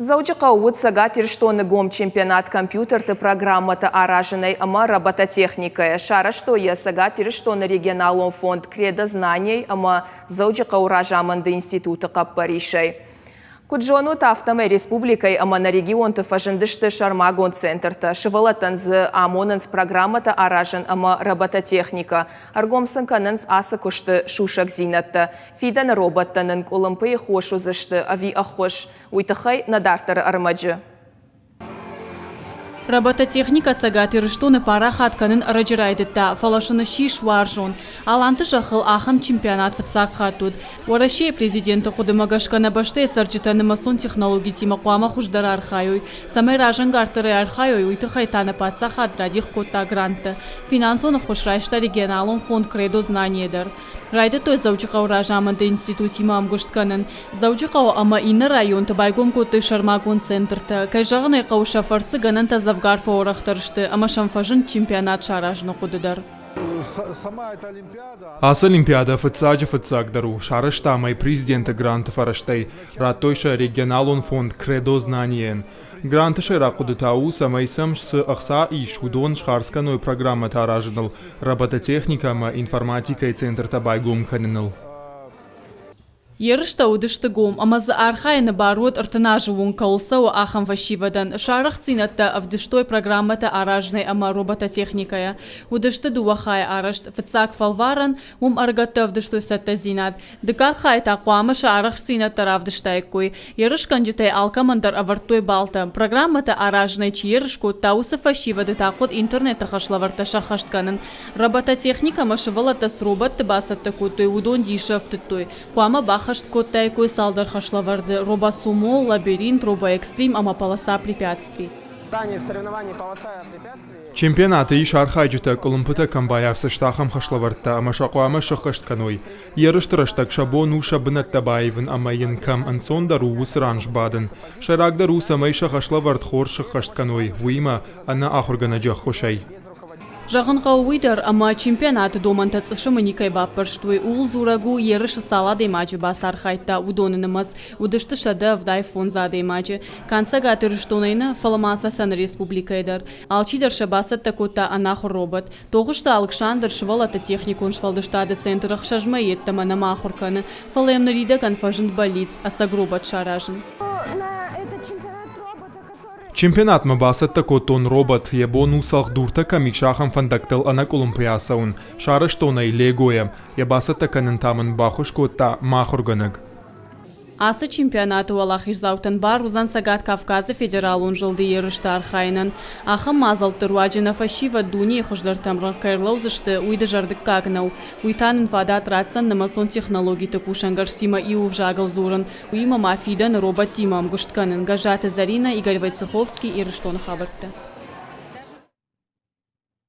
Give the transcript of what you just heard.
Заучықауыт сагатир что гом чемпионат компьютер-ты программа-то араженной ама робототехникая. Шара что я сагатир что на регионалом фонд кредо знаний ама заучықау ражаманды института каппаришай. Куджону тафтаме республикой ама на регион-то фажендышты шармагон центр-то шевалатанзы амонанс программа-то аражен ама робототехника. Аргомсанкананс асакушты шушак зинатта. Фидан роботтанын колымпы хошу зышты ави ахош. Уйтахай надартар армаджы. Робототехника сагатыр штуны пара хатканын раджирайдытта, фалашыны шиш варжон. Аланты жахыл ахын чемпионат ватсак хатуд. Уарашей президенты худымагашкана баште сарджитаны масон технологии тима куама хуждар архайой. Самай ражан гартыры архайой уйтахай таны патса хатрадих котта гранты. Финансоны хушрайшта регионалон фонд кредо знаниедар. Райды той заучықау ражаманды институт имам гуштканын. Заучықау ама ины районты байгом котты шармагон центрты. Кайжағын айқау шафарсы ганын тазавгарфа орақтырышты. Ама шамфажын чемпионат шаражны қудыдар. Ас Олимпиада фыцак дару. Шарышта май президента гранты фараштай. Ратойша регионалон фонд кредо знаниен. Гранты шайрақуды тау самайсам с ахса и шудон шхарсканой программа таражнал. Робототехника ма информатика и центр табайгум канинал. Ерышта удышты гом, амазы архайны баруот ыртынажы вон каулсау ахам фашивадан. Шарах цинатта авдыштой программата аражной ама робототехникая. Удышты дуахай арашт фацак фалваран, аргатта авдыштой сатта зинат. Дыка хай тақуама шарах цинатта равдыштайкой. Ерыш канджитай алкамандар авартой балта. Программата аражной чиерышку таусы фашивады тақуд интернета хашлаварта шахаштканын. Робототехника машывалата с робот тыбасатта кутой удон дишафтытой. Куама баха Котайкой салдар хашлаварды, роба сумо, лабиринт, роба экстрим, ама полоса препятствий. Чемпионаты и шархайджута колумпута камбаявсы штахам хашлаварта, ама шакуама шахаштканой. Ерыштырыштак шабон уша бынаттабаевын ама янкам ансондару усранж бадын. Шарагдару самай шахашлаварт хор шахаштканой, уима ана ахурганаджа хошай. Жағын қауыйдар, ама чемпионаты домантац шымыникай баппырштуй. Ул зурагу ерышы сала демаджы басар хайтта удонынымыз, удышты шады вдай фонза демаджы. Канца гатырыштонайны фаламаса сан республикайдар. Алчидар шабасат такота анахур робот. Тоғышта Алкшандр швалата техникон швалдыштады центрах шажма еттама на махурканы. Фалемны рида конфажын болиц, асагробот шаражын. Чемпионат мабасат такотон робот ебон усах дурта камикшахам фандактал ана колумпиасаун. Шарыштонай легоя. Ебасат таканын тамын бахуш котта махурганыг. Асы чемпионаты уалахиш заутан бар узан сагат Кавказы федерал он жылды ерышты архайнын. Ахым мазалты руаджина фашива дуни хуждар тамран кайрлаузышты уйды жардык кагнау. Уйтанын вадат рацан намасон технологии тыкушангарштима и увжагал зурын. Уима мафидан робот тимам гуштканын. Гажаты Зарина, Игорь Войцеховский и Рыштон Хабарты.